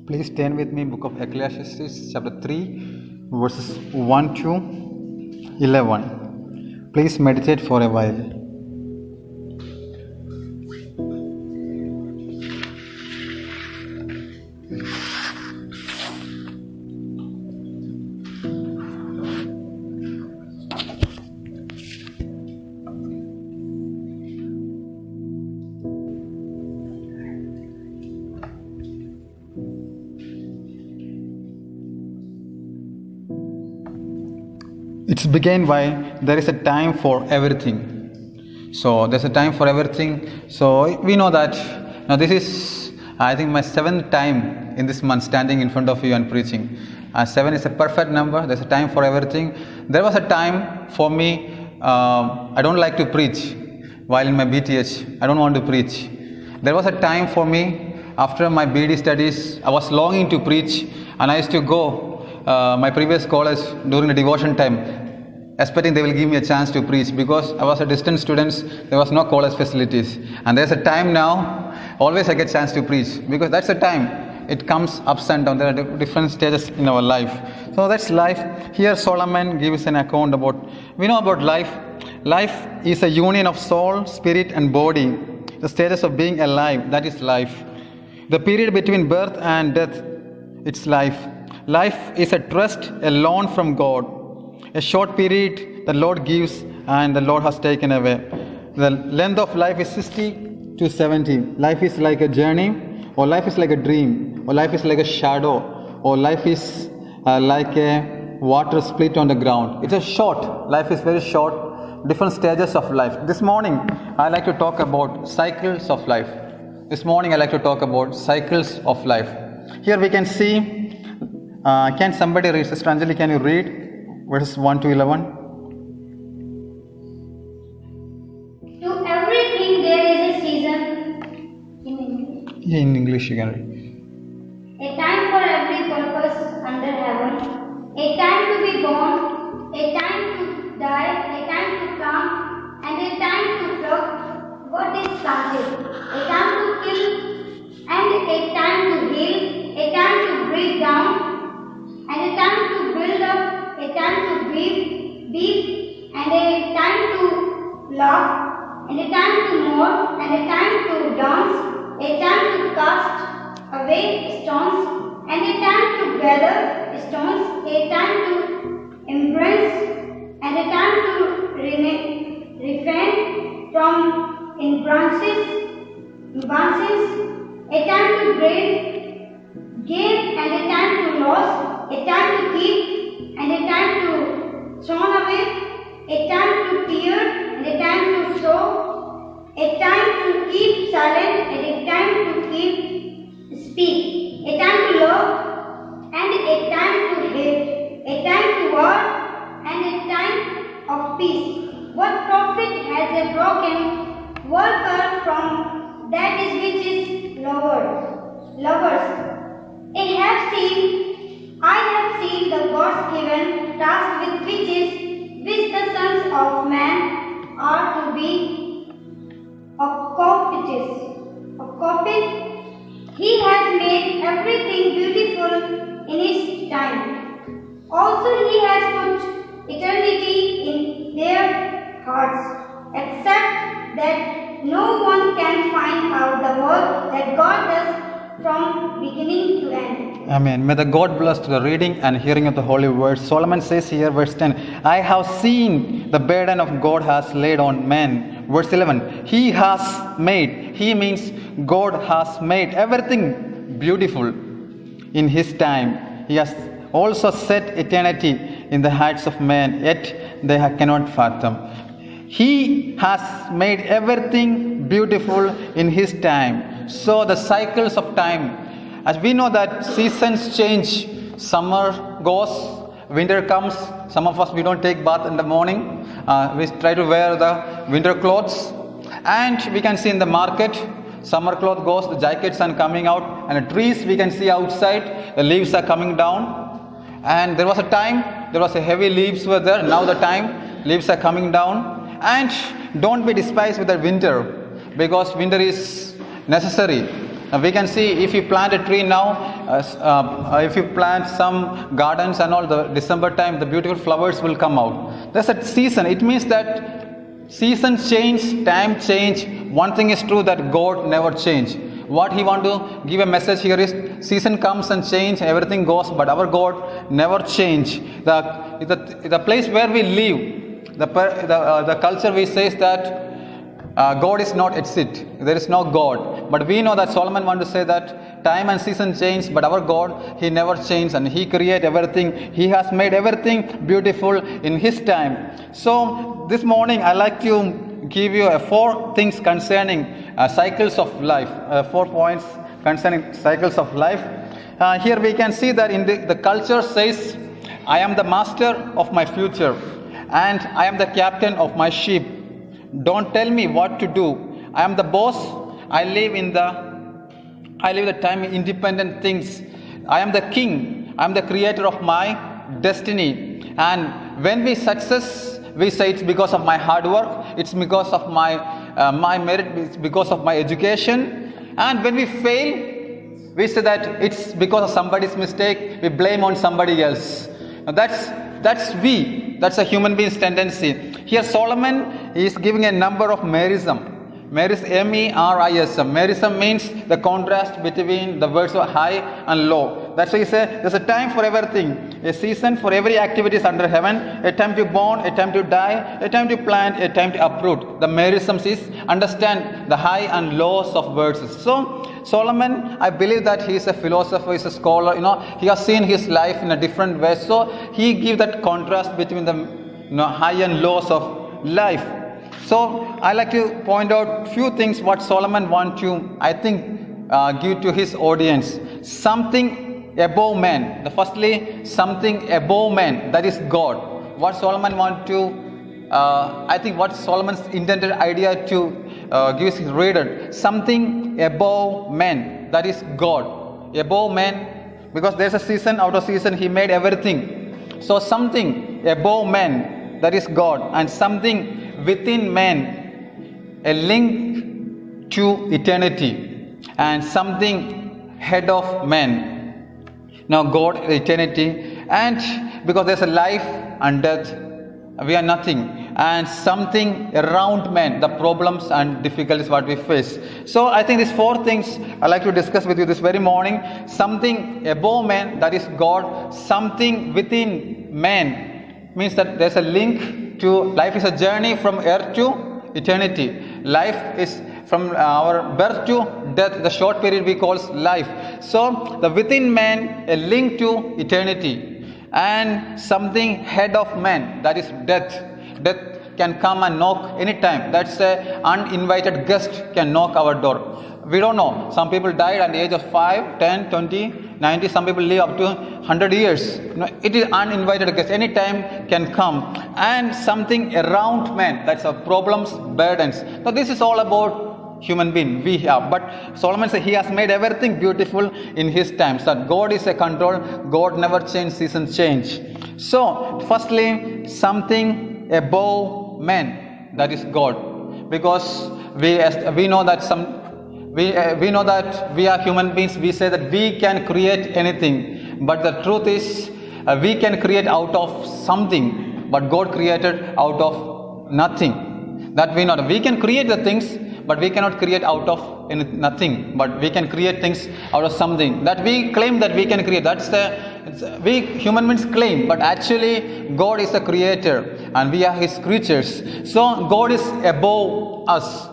Please turn with me book of Ecclesiastes chapter 3 verses 1 to 11. Please meditate for a while. It's began by there is a time for everything. So there's a time for everything. So we know that now this is I think my 7th time in this month standing in front of you and preaching. 7 is a perfect number. There's a time for everything. There was a time for me. I don't like to preach while in my BTH. I don't want to preach. There was a time for me after my BD studies. I was longing to preach, and I used to go my previous college during the devotion time, expecting they will give me a chance to preach because I was a distant student. There was no college facilities, and there's a time now. Always I get chance to preach because that's the time. It comes ups and downs. There are different stages in our life. So that's life. Here Solomon gives an account about. We know about life. Life is a union of soul, spirit, and body. The stages of being alive. That is life. The period between birth and death. It's life. Life is a trust, a loan from God. A short period the Lord gives and the Lord has taken away. The length of life is 60 to 70. Life is like a journey, or life is like a dream, or life is like a shadow, or life is like a water split on the ground. It's a short. Life is very short. Different stages of life. This morning I like to talk about cycles of life. Here we can see. Can somebody read? Sister Anjali, can you read verses 1 to 11? To everything there is a season. In English. Yeah, in English you can read. A time for every purpose under heaven. A time to be born. A time to die. A time to come. And a time to pluck what is planted. A time to kill. And a time to heal. A time to break down. And a time to build up, a time to beat, and a time to laugh, and a time to mourn, and a time to dance, a time to cast away stones, and a time to gather stones, a time to embrace, and a time to refrain from in branches, a time to gain, and a time to lose. A time to keep and a time to thrown away, a time to tear and a time to sow, a time to keep silent and a time to speak, a time to love and a time to hate, a time to war and a time of peace. What profit has a broken worker from that is which is lovers? I have seen the gods given task with which the sons of man are to be occupied. He has made everything beautiful in his time. Also he has put eternity in their hearts, except that no one can find out the work that God does from beginning to end. Amen. May the God bless to the reading and hearing of the holy word. Solomon says here, verse 10, I have seen the burden of God has laid on men. Verse 11, He has made. He means God has made everything beautiful in His time. He has also set eternity in the hearts of men, yet they cannot fathom. He has made everything beautiful in His time. So the cycles of time, as we know that seasons change, summer goes, winter comes. Some of us, we don't take bath in the morning. We try to wear the winter clothes. And we can see in the market, summer cloth goes, the jackets are coming out. And the trees we can see outside, the leaves are coming down. And there was a time, there was a heavy leaves were there. Now the time, leaves are coming down. And don't be despised with the winter, because winter is necessary. We can see if you plant a tree now, if you plant some gardens and all, the December time, the beautiful flowers will come out. That's a season. It means that seasons change, time change. One thing is true, that God never change. What he want to give a message here is, season comes and change, everything goes, but our God never change. The place where we live, the culture we says that God is not exist. There is no God. But we know that Solomon want to say that time and season change, but our God, he never changed, and he create everything. He has made everything beautiful in his time. So this morning I like to give you 4 things concerning cycles of life. 4 points concerning cycles of life. Here we can see that in the culture says, I am the master of my future, and I am the captain of my ship. Don't tell me what to do. I am the boss. I live the time independent things. I am the king. I am the creator of my destiny. And when we success, we say it's because of my hard work. It's because of my merit. It's because of my education. And when we fail, we say that it's because of somebody's mistake. We blame on somebody else. Now that's a human being's tendency. Here Solomon is giving a number of merism. Merism. Merism means the contrast between the words of high and low. That's why he said there's a time for everything. A season for every activity is under heaven. A time to born, a time to die, a time to plant, a time to uproot. The merisms is understand the high and lows of words. So Solomon, I believe that he is a philosopher, he is a scholar. He has seen his life in a different way. So he gives that contrast between the high and lows of life. So I like to point out few things what Solomon want to, I think, give to his audience. Something above man. Firstly, something above man, that is God. What Solomon want to, I think what Solomon's intended idea to give his reader, something above man, that is God. Above man, because there's a season, out of season, he made everything. So something above man, that is God, and something within man, a link to eternity, and something head of man. Now God, eternity, and because there's a life and death, we are nothing, and something around man, the problems and difficulties what we face. So I think these 4 things I like to discuss with you this very morning. Something above man, that is God. Something within man means that there's a link to life. Is a journey from earth to eternity. Life is from our birth to death, the short period we call life. So the within man, a link to eternity, and something head of man, that is death. Death can come and knock anytime. That's a uninvited guest can knock our door. We don't know. Some people died at the age of 5, 10, 20, 90. Some people live up to 100 years. It is uninvited guest. Any time can come. And something around man. That's our problems, burdens. So this is all about human being we have. But Solomon said he has made everything beautiful in his times. That God is a control. God never change, seasons change. So firstly, something above man, that is God. Because we know that we know that we are human beings. We say that we can create anything, but the truth is we can create out of something, but God created out of nothing. That we know. We can create the things, but we cannot create out of nothing. But we can create things out of something. That we claim that we can create. We human beings claim, but actually God is a creator and we are His creatures. So God is above us.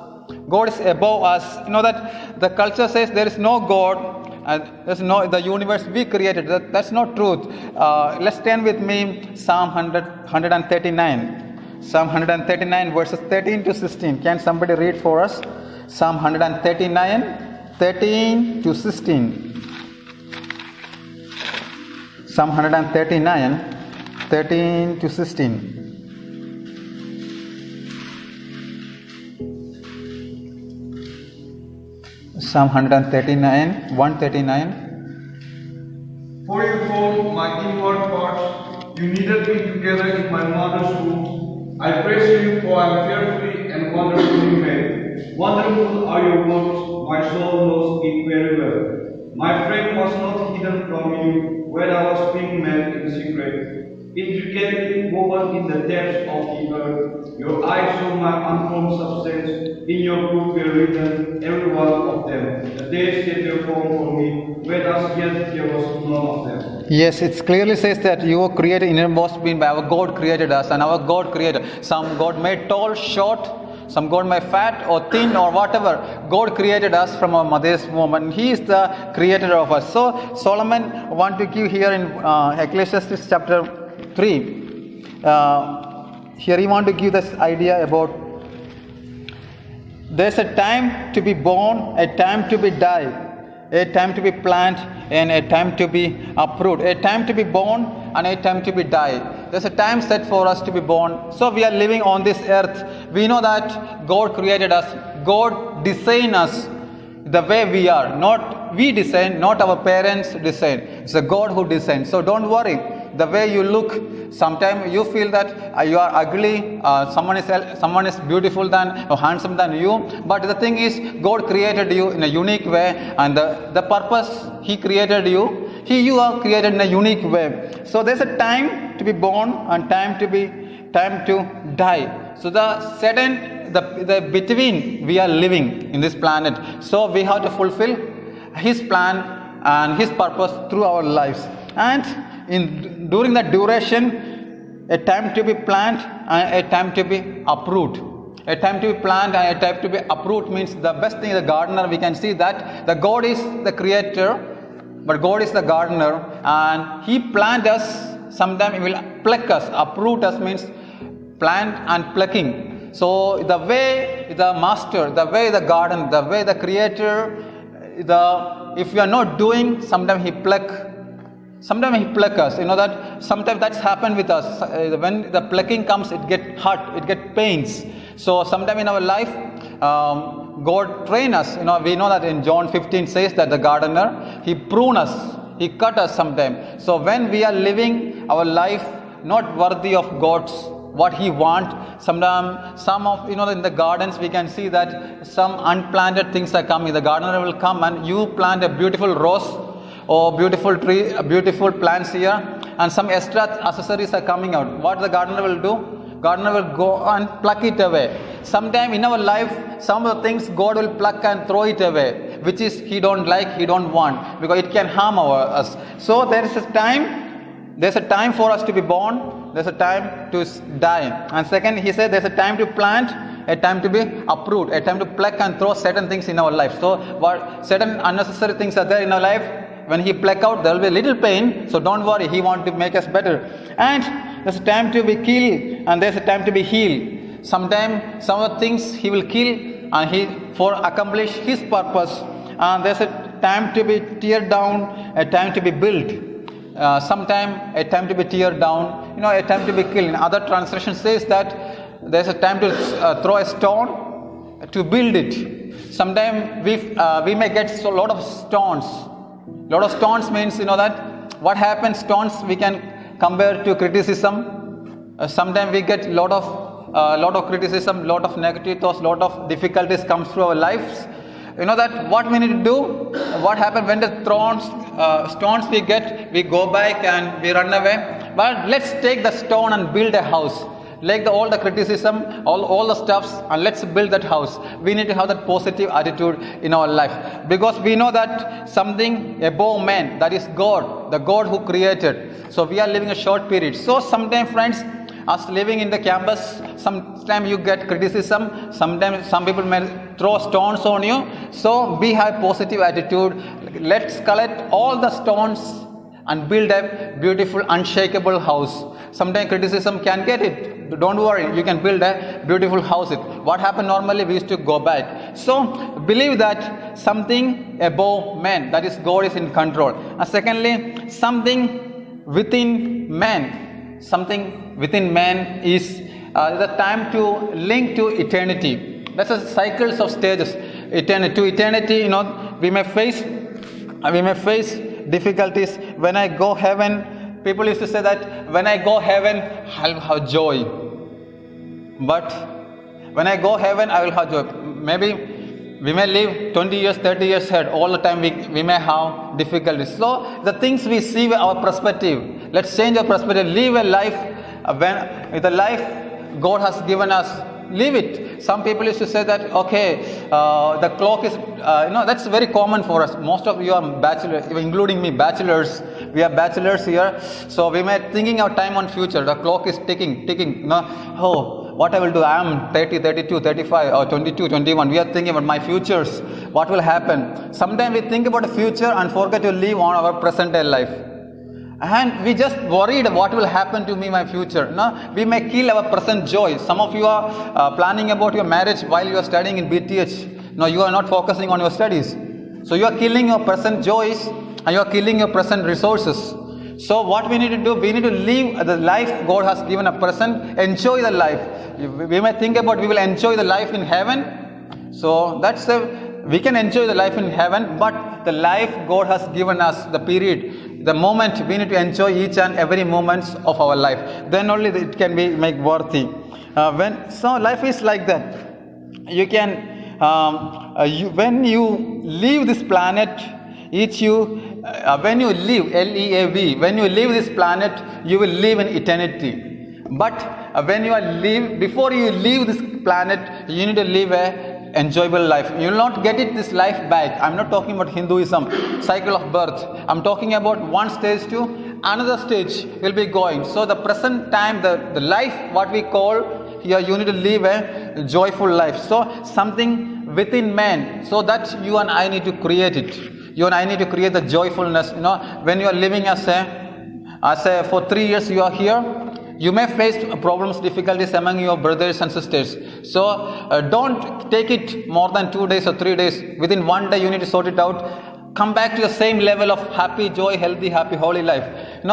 God is above us. You know that the culture says there is no God and there's no the universe we created. That's not truth. Let's turn with me Psalm 139. Psalm 139 verses 13 to 16. Can somebody read for us? Psalm 139, 13 to 16. Psalm 139, 13 to 16. Psalm 139, 139. For you formed my inward parts, you knitted me together in my mother's womb. I praise you, for I am fearfully and wonderfully made. Wonderful are your works, my soul knows it very well. My friend was not hidden from you when I was being made in secret. Intricately woven in the depths of the earth, your eyes saw my unformed substance. In your book were written, every one of them. The days that were formed for me, whereas yet there was none of them. Yes, it clearly says that you were created in innermost being by our God created us, and our God created. Some God made tall, short, some God made fat or thin or whatever. God created us from our mother's womb, and He is the creator of us. So Solomon want to give here in Ecclesiastes chapter 3. Here he want to give this idea about there's a time to be born, a time to be die, a time to be planted, and a time to be uprooted. A time to be born and a time to be die. There's a time set for us to be born. So we are living on this earth. We know that God created us. God designed us the way we are. Not we design, not our parents design. It's the God who designed. So don't worry. The way you look, sometimes you feel that you are ugly, someone is beautiful than or handsome than you. But the thing is, God created you in a unique way, and the purpose He created you, you are created in a unique way. So there's a time to be born and time to die. So the between we are living in this planet. So we have to fulfill His plan and His purpose through our lives. And during that duration, a time to be planted and a time to be uprooted. A time to be planted and a time to be uprooted means the best thing, the gardener, we can see that the God is the creator, but God is the gardener, and He planted us. Sometimes He will pluck us. Uproot us means plant and plucking. So the way the master, the way the garden, the way the creator, if we are not doing, sometimes He pluck. Sometimes He pluck us. You know that sometimes that's happened with us. When the plucking comes, it get hurt, it get pains. So sometime in our life, God train us. We know that in John 15 says that the gardener, He prune us, He cut us sometimes. So when we are living our life not worthy of God's what He want, sometimes some of in the gardens we can see that some unplanted things are coming. The gardener will come and you plant a beautiful rose or beautiful tree, beautiful plants here, and some extra accessories are coming out. What the gardener will do? Gardener will go and pluck it away. Sometime in our life, some of the things God will pluck and throw it away, which is He don't like, He don't want, because it can harm us. So there is a time for us to be born, there's a time to die. And second, He said there's a time to plant, a time to be uprooted, a time to pluck and throw certain things in our life. So what certain unnecessary things are there in our life, when He pluck out, there will be a little pain. So don't worry, He wants to make us better. And there's a time to be killed, and there's a time to be healed. Sometimes some of the things He will kill, and for accomplish His purpose. And there's a time to be teared down, a time to be built. Sometime a time to be teared down, a time to be killed. In other translation says that there's a time to throw a stone to build it. Sometimes we may get a lot of stones. Lot of stones means that what happens, stones we can compare to criticism. Sometimes we get lot of criticism, lot of negative thoughts, lot of difficulties comes through our lives. That what we need to do, what happens when the stones we get, we go back and we run away. But let's take the stone and build a house. Like all the criticism, all the stuffs, and let's build that house. We need to have that positive attitude in our life, because we know that something above man, that is God, the God who created. So we are living a short period. So sometimes, friends, as living in the campus, sometimes you get criticism, sometimes some people may throw stones on you. So we have positive attitude. Let's collect all the stones and build a beautiful, unshakable house. Sometimes criticism can get it. Don't worry, you can build a beautiful house. What happened normally, we used to go back. So believe that something above man, that is God, is in control. And secondly, something within man. Something within man is the time to link to eternity. That's a cycles of stages. To eternity, we may face difficulties. When I go heaven, people used to say that when I go heaven, I'll have joy. But when I go heaven, I will have joy. Maybe we may live 20 years, 30 years ahead. All the time we may have difficulties. So the things we see with our perspective, let's change our perspective. Live a life when the life God has given us, live it. Some people used to say that, okay, the clock is, that's very common for us. Most of you are bachelors, including me, bachelors. We are bachelors here. So we may thinking our time on future. The clock is ticking. What I will do, I am 30, 32, 35 or 22, 21. We are thinking about my futures. What will happen? Sometimes we think about the future and forget to live on our present day life. And we just worried what will happen to me in my future. No, we may kill our present joy. Some of you are planning about your marriage while you are studying in BTH. No, you are not focusing on your studies. So you are killing your present joys and you are killing your present resources. So what we need to do, we need to live the life God has given a present, enjoy the life. We may think about we will enjoy the life in heaven. So we can enjoy the life in heaven, but the life God has given us, the period, the moment, we need to enjoy each and every moment of our life. Then only it can be make worthy. So life is like that. You can when you leave this planet, when you leave, L-E-A-V, when you leave this planet, you will live in eternity. But when you are before you leave this planet, you need to live a enjoyable life. You will not get this life back. I'm not talking about Hinduism, cycle of birth. I'm talking about one stage to another stage will be going. So the present time, the life, what we call here, you need to live a joyful life. So something within man, so that you and I need to create it. You and I need to create the joyfulness. When you are living as a for 3 years you are here, you may face problems, difficulties among your brothers and sisters. So don't take it more than 2 days or 3 days. Within 1 day you need to sort it out. Come back to the same level of happy, joy, healthy, happy, holy life.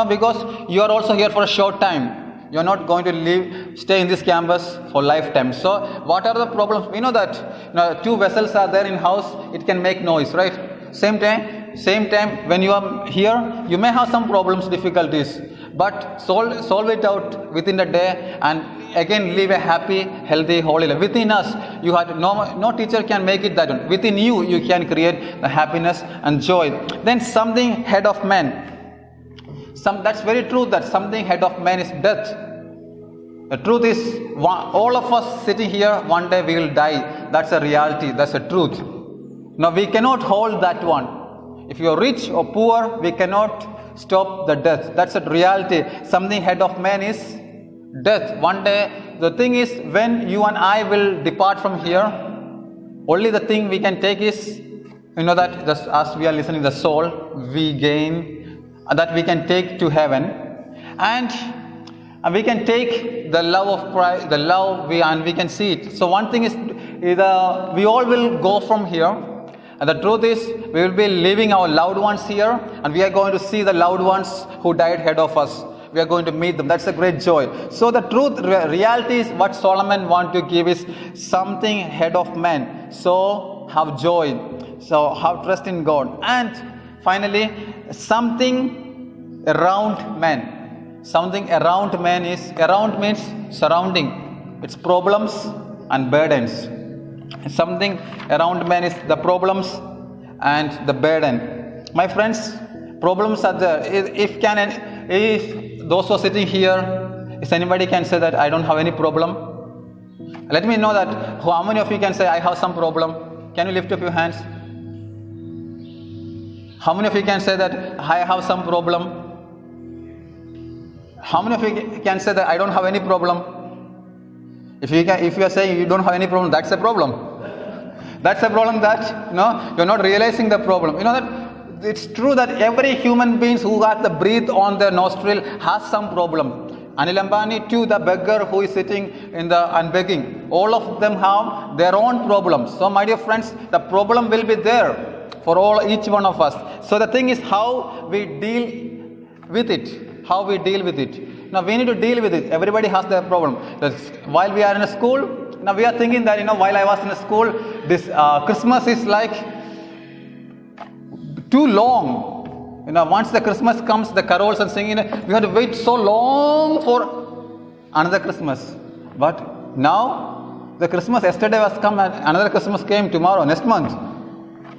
Because you are also here for a short time. You are not going to stay in this campus for lifetime. So what are the problems? We know that 2 vessels are there in house. It can make noise, right? Same time when you are here, you may have some problems, difficulties, but solve it out within the day and again live a happy, healthy, holy life. Within us, you have no teacher can make it that one. Within you, you can create the happiness and joy. Then something head of man. That's very true that something head of man is death. The truth is, all of us sitting here, one day we will die. That's a reality. That's a truth. Now we cannot hold that one. If you are rich or poor, we cannot stop the death. That's a reality. Something head of man is death. One day, the thing is, when you and I will depart from here, only the thing we can take is, that just as we are listening, the soul we gain, that we can take to heaven, and we can take the love of Christ, the love and we can see it. So one thing is, we all will go from here. And the truth is, we will be leaving our loved ones here, and we are going to see the loved ones who died ahead of us. We are going to meet them. That's a great joy. So the truth, reality is what Solomon wants to give is something head of man. So have joy. So have trust in God. And finally, something around man. Something around man around means surrounding. It's problems and burdens. Something around man is the problems and the burden. My friends, problems are there. If those who are sitting here, if anybody can say that I don't have any problem, let me know that how many of you can say I have some problem. Can you lift up your hands? How many of you can say that I have some problem? How many of you can say that I don't have any problem? If you are saying you don't have any problem, that's a problem. That's a problem that you're not realizing the problem. That it's true that every human being who has the breath on their nostril has some problem. Anil Ambani too, the beggar who is sitting and begging, all of them have their own problems. So my dear friends, the problem will be there for each one of us. So the thing is how we deal with it. How we deal with it. Now we need to deal with it. Everybody has their problem. While we are in a school, now we are thinking that while I was in a school, this Christmas is like too long. Once the Christmas comes, the carols and singing, we have to wait so long for another Christmas. But now The Christmas yesterday was come and another Christmas came tomorrow, next month.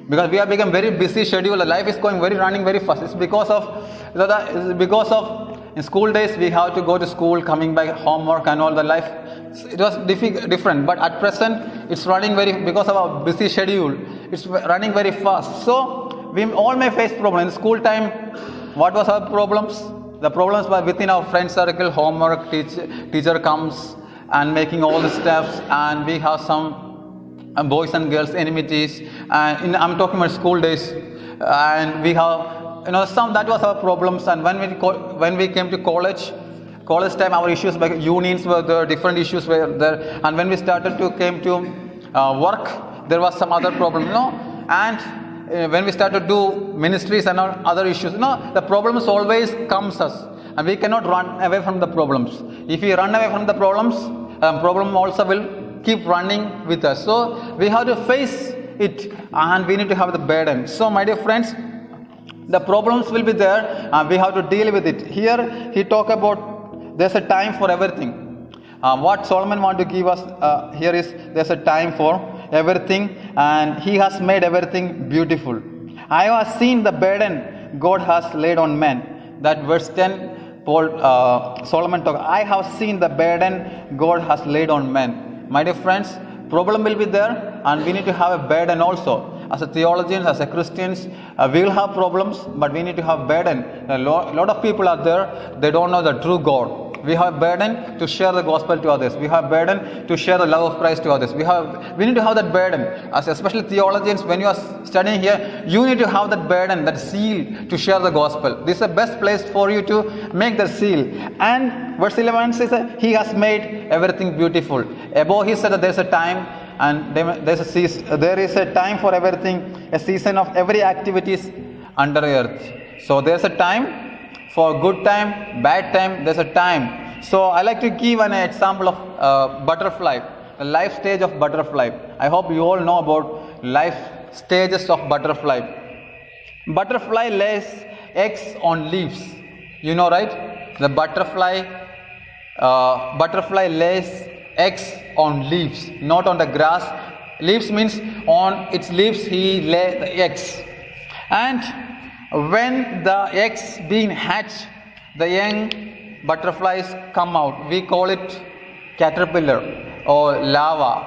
Because we have become very busy schedule. Life is going running very fast. It's because of in school days we have to go to school, coming back, homework and all the life. It was different. But at present, it's running because of our busy schedule. It's running very fast. So we all may face problems. In school time, what was our problems? The problems were within our friend circle, homework, teacher comes and making all the steps, and we have some boys and girls enmities. And I'm talking about school days, and we have some that was our problems. And when we came to college time, our issues like unions were there, different issues were there. And when we came to work, there was some other problem, And when we start to do ministries and other issues, the problems always comes us, and we cannot run away from the problems. If we run away from the problems, problem also will keep running with us. So we have to face it, and we need to have the burden. So my dear friends, the problems will be there, and we have to deal with it. Here he talk about there's a time for everything. What Solomon want to give us here is there's a time for everything, and he has made everything beautiful. I have seen the burden God has laid on men. That verse 10, Solomon talk. I have seen the burden God has laid on men. My dear friends, problem will be there, and we need to have a burden also. As a theologians, as a Christians, we will have problems, but we need to have burden. A lot of people are there, they don't know the true God. We have a burden to share the gospel to others. We have a burden to share the love of Christ to others. We need to have that burden. As especially theologians, when you are studying here, you need to have that burden, that zeal to share the gospel. This is the best place for you to make the zeal. And verse 11 says that he has made everything beautiful. Above he said that there is a time, and there is a time for everything, a season of every activities under earth. So there's a time for good time, bad time, there's a time. So I like to give an example of butterfly, the life stage of butterfly. I hope you all know about life stages of butterfly. Butterfly lays eggs on leaves. You know, right? The butterfly lays eggs on leaves, not on the grass. Leaves means on its leaves he lay the eggs. And when the eggs being hatched, the young butterflies come out. We call it caterpillar or larva.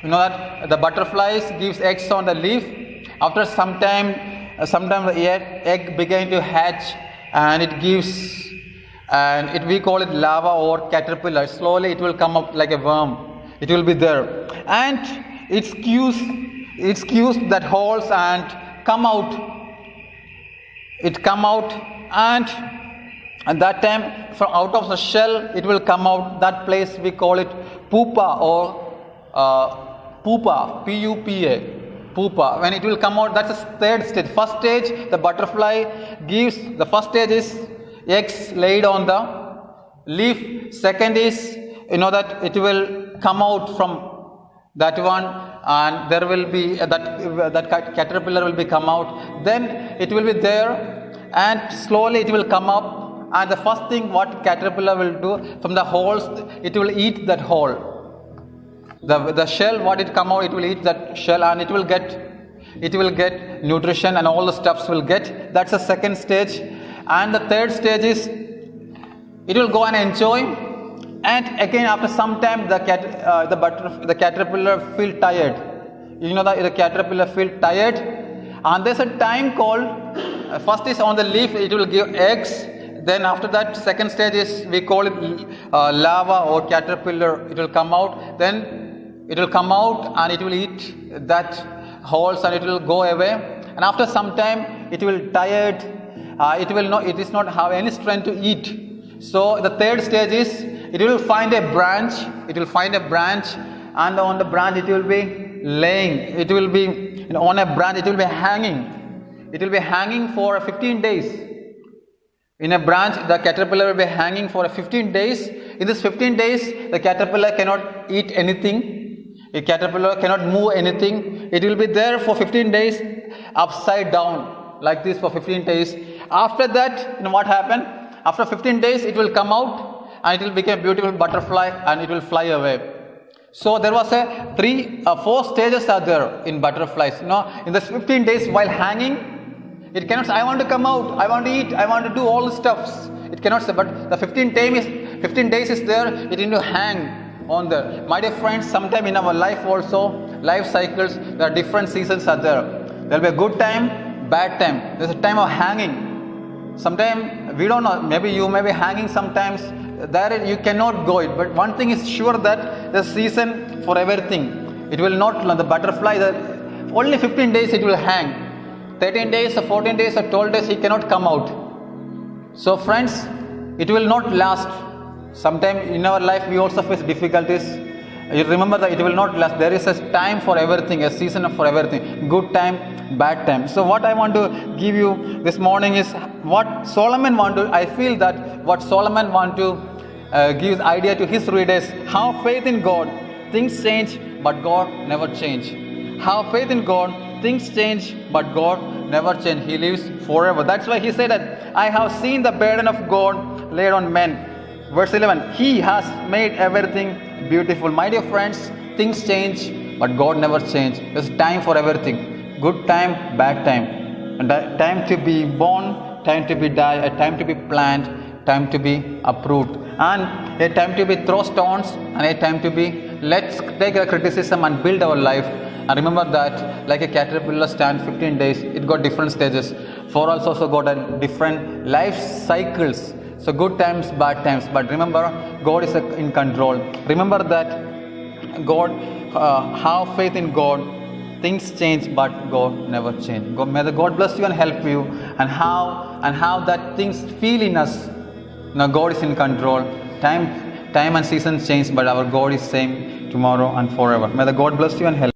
You know that the butterflies gives eggs on the leaf. After some time the egg began to hatch, and it gives, we call it larva or caterpillar. Slowly it will come up like a worm. It will be there, and it skews that holes and come out. It come out, and at that time from out of the shell it will come out. That place we call it pupa or pupa, P-U-P-A, pupa. When it will come out, that's the third stage. First stage, the butterfly gives, the first stage is eggs laid on the leaf. Second is, that it will come out from that one, and there will be that caterpillar will be come out. Then it will be there, and slowly it will come up. And the first thing what caterpillar will do, from the holes, it will eat that hole. The shell, what it come out, it will eat that shell, and it will get nutrition, and all the stuffs will get. That's the second stage. And the third stage is it will go and enjoy. And again, after some time, the caterpillar feel tired. You know that the caterpillar feel tired, and there's a time called. First is on the leaf, it will give eggs. Then after that, second stage is we call it larva or caterpillar. It will come out. Then it will come out and it will eat that holes, and it will go away. And after some time, it will tired. It is not have any strength to eat. So the third stage is it will find a branch. It will find a branch, and on the branch it will be laying. It will be on a branch. It will be hanging. It will be hanging for 15 days. In a branch, the caterpillar will be hanging for 15 days. In this 15 days, the caterpillar cannot eat anything. A caterpillar cannot move anything. It will be there for 15 days, upside down, like this for 15 days. After that, what happened? After 15 days, it will come out, and it will become a beautiful butterfly, and it will fly away. So there was four stages are there in butterflies. In the 15 days while hanging, it cannot say, I want to come out, I want to eat, I want to do all the stuffs. It cannot say, but the 15 days is there, it need to hang on there. My dear friends, sometime in our life also, life cycles, there are different seasons are there. There will be a good time, bad time. There's a time of hanging. Sometimes we don't know, maybe you may be hanging sometimes. There you cannot go it, but one thing is sure that the season for everything. It will not, the butterfly, only 15 days it will hang. 13 days or 14 days or 12 days he cannot come out. So friends, it will not last. Sometime in our life we also face difficulties. You remember that it will not last. There is a time for everything, a season for everything. Good time, bad time. So what I want to give you this morning is what Solomon want to, I feel that what Solomon want to give idea to his readers. Have faith in God. Things change, but God never change. Have faith in God. Things change, but God never change. He lives forever. That's why he said that I have seen the burden of God laid on men. Verse 11, He has made everything beautiful. My dear friends, things change, but God never change. There's time for everything. Good time, bad time. And time to be born, time to be die, a time to be planted, time to be uprooted. And a time to be throw stones, and a time to be, let's take a criticism and build our life. And remember that like a caterpillar stand 15 days, it got different stages. For us also got a different life cycles. So good times, bad times. But remember, God is in control. Remember that God, have faith in God. Things change, but God never change. May the God bless you and help you, and how that things feel in us. Now God is in control. Time and seasons change, but our God is same tomorrow and forever. May the God bless you and help.